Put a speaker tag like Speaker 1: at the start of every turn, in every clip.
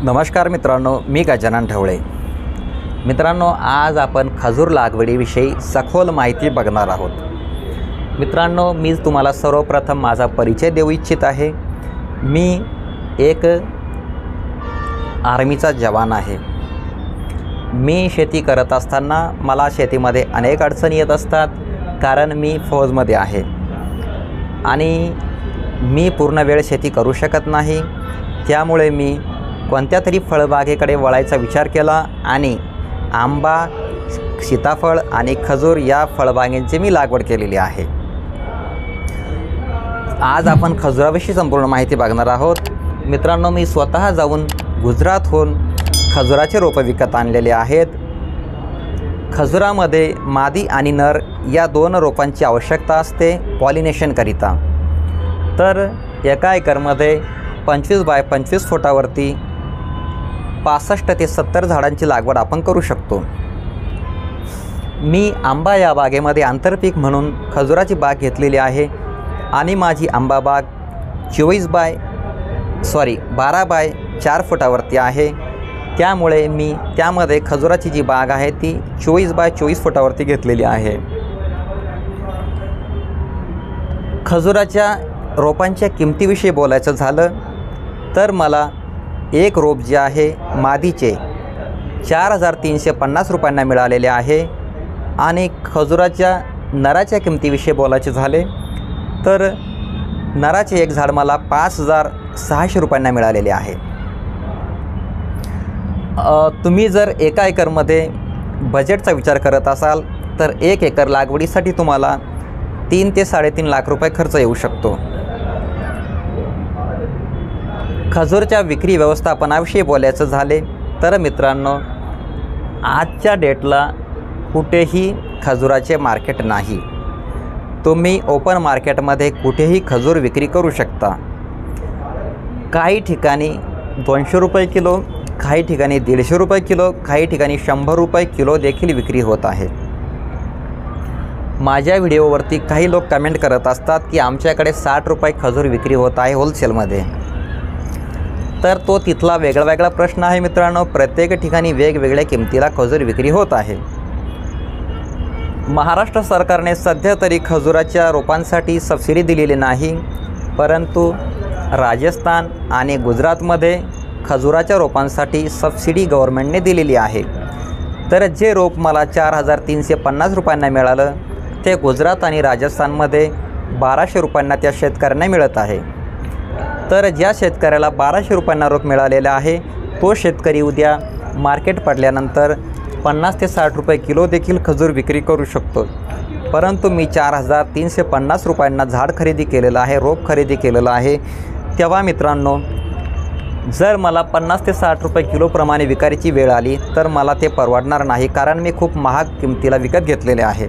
Speaker 1: नमस्कार मित्रांनो, मी गजानन ढवळे। मित्रांनो, आज आपण खजूर लागवडीविषयी सखोल माहिती बघणार आहोत। मित्रांनो, मी तुम्हाला सर्वप्रथम माझा परिचय देऊ इच्छित आहे। मी एक आर्मीचा जवान आहे। मी शेती करत असताना मला शेतीमध्ये अनेक अडचणी येत असतात, कारण मी फौजमध्ये आहे आणि मी पूर्ण वेळ शेती करू शकत नाही। त्यामुळे मी कोणत्या तरी फळबागेकडे वळायचा विचार केला आणि आंबा, सीताफळ आणि खजूर या फळबागांची मी लागवड केलेली आहे। आज आपण खजुराविषयी संपूर्ण माहिती बघणार आहोत। मित्रांनो, मी स्वतः जाऊन गुजरातहून खजुराचे रोपं विकत आणलेले आहेत। खजुरामध्ये मादी आणि नर या दोन रोपांची आवश्यकता असते पॉलिनेशनकरिता। तर एका एकरमध्ये 25 बाय 25 फुटावरती 65 ते 70 झाडांची लागवड आपण करू शकतो। मी आंबा या बागेमध्ये आंतरपीक म्हणून खजुराची बाग घेतलेली आहे आणि माझी आंबा बाग 12 बाय 4 फुटावरती आहे। त्यामुळे मी त्यामध्ये खजुराची जी बाग आहे ती 24 बाय 24 फुटावरती घेतलेली आहे। खजुराच्या रोपांच्या किमतीविषयी बोलायचं झालं तर मला एक रोप जे आहे मादीचे 4350 रुपयांना मिळालेले आहे आणि खजुराच्या नराच्या किमतीविषयी बोलायचे झाले तर नराचे एक झाड मला 5600 रुपयांना मिळालेले आहे। तुम्ही जर एका एकरमध्ये बजेटचा विचार करत असाल तर 1 एकर लागवडीसाठी तुम्हाला 3 ते 3.5 लाख रुपये खर्च येऊ शकतो। खजूरच्या विक्री व्यवस्थापनाविषयी बोलायचं झाले तर मित्रांनो, आजच्या डेटला कुठेही खजुराचे मार्केट नाही। तुम्ही ओपन मार्केटमध्ये कुठेही खजूर विक्री करू शकता। काही ठिकाणी 200 रुपये किलो, काही ठिकाणी 150 रुपये किलो, काही ठिकाणी 100 रुपये किलो देखील विक्री होत आहे। माझ्या व्हिडिओवरती काही लोक कमेंट करत असतात की आमच्याकडे 60 रुपये खजूर विक्री होत आहे होलसेलमध्ये। तर तो तिथला वेगळा प्रश्न आहे मित्रांनो। प्रत्येक ठिकाणी वेगवेगळ्या किमतीला खजूर विक्री होत आहे। महाराष्ट्र सरकारने सध्या तरी खजुराच्या रोपांसाठी सबसिडी दिलेली नाही, परंतु राजस्थान आणि गुजरातमध्ये खजुराच्या रोपांसाठी सबसिडी गव्हर्नमेंटने दिलेली आहे। तर जे रोप मला 4350 रुपयांना मिळालं ते गुजरात आणि राजस्थानमध्ये 1200 रुपयांना त्या शेतकऱ्यांना मिळत आहे। तर ज्या शेतकऱ्याला 1200 रुपयांना रोप मिळालेला आहे तो शेतकरी उद्या मार्केट पडल्यानंतर 50 ते 60 रुपये किलो देखील खजूर विक्री करू शकतो। परंतु मी 4350 रुपयांना झाड खरेदी केलेलं आहे, रोप खरेदी केलेलं आहे। तेव्हा मित्रांनो, जर मला 50 ते 60 रुपये किलोप्रमाणे विकायची वेळ आली तर मला ते परवडणार नाही, कारण मी खूप महाग किमतीला विकत घेतलेले आहे।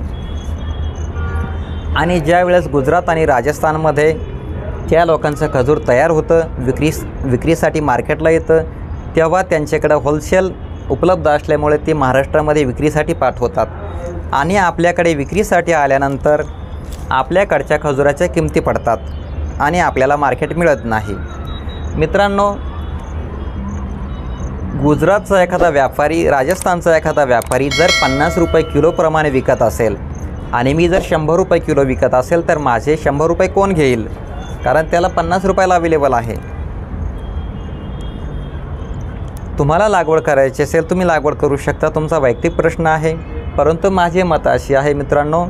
Speaker 1: आणि ज्या वेळेस गुजरात आणि राजस्थानमध्ये त्या लोकांचं खजूर तयार होतं, विक्रीसाठी मार्केटला येतं, तेव्हा त्यांच्याकडे होलसेल उपलब्ध असल्यामुळे ते महाराष्ट्रामध्ये विक्रीसाठी पाठवतात आणि आपल्याकडे विक्रीसाठी आल्यानंतर आपल्याकडच्या खजुराच्या किमती पडतात आणि आपल्याला मार्केट मिळत नाही। मित्रांनो, गुजरातचा एखादा व्यापारी, राजस्थानचा एखादा व्यापारी जर 50 रुपये किलोप्रमाणे विकत असेल आणि मी जर 100 रुपये किलो विकत असेल तर माझे 100 रुपये कोण घेईल, कारण त्याला 50 रुपयाला अवेलेबल आहे। तुम्हाला लागवड करायची असेल तुम्ही लागवड करू शकता, तुमचा वैयक्तिक प्रश्न आहे। परंतु माझे मत अशी आहे मित्रांनो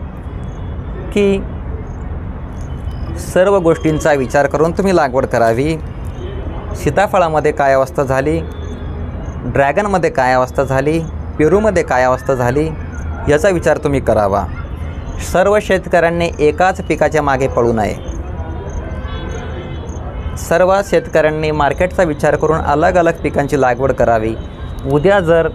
Speaker 1: की सर्व गोष्टींचा विचार करून तुम्ही लागवड करावी। सीताफळामध्ये काय अवस्था झाली, ड्रॅगनमध्ये काय अवस्था झाली, पेरूमध्ये काय अवस्था झाली याचा विचार तुम्ही करावा। सर्व शेतकऱ्यांनी एकाच पिकाच्या मागे पळू नये। सर्व शेतकऱ्यांनी मार्केटचा विचार करून अलग अलग पिकांची लागवड करावी। उद्या जर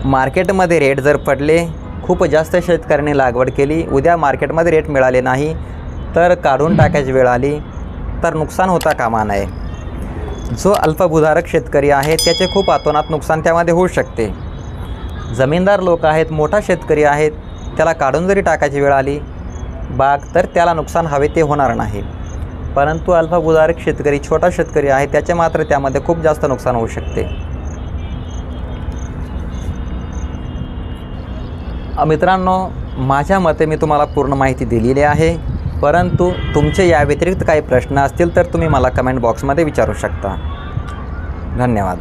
Speaker 1: मार्केटमध्ये रेट जर पडले, खूप जास्त शेतकऱ्यांनी लागवड केली, उद्या मार्केटमध्ये रेट मिळाले नाही तर काढून टाकायची वेळ आली तर नुकसान होता कामा नये। जो अल्पभूधारक शेतकरी आहे त्याचे खूप अतोनात नुकसान त्यामध्ये होऊ शकते। जमीनदार लोक आहेत, मोठा शेतकरी आहेत, त्याला काढून जरी टाकायची वेळ आली बाग तर त्याला नुकसान हवे ते होणार नाही। परंतु अल्पभूधारक शेतकरी, छोटा शेतकरी आहे, त्याचे मात्र त्यामध्ये खूप जास्त नुकसान होऊ शकते. मित्रांनो, माझ्या मते मी तुम्हाला पूर्ण माहिती दिलेली आहे, परंतु तुमचे या व्यतिरिक्त काही प्रश्न असतील तर तुम्ही मला कमेंट बॉक्समध्ये विचारू शकता. धन्यवाद.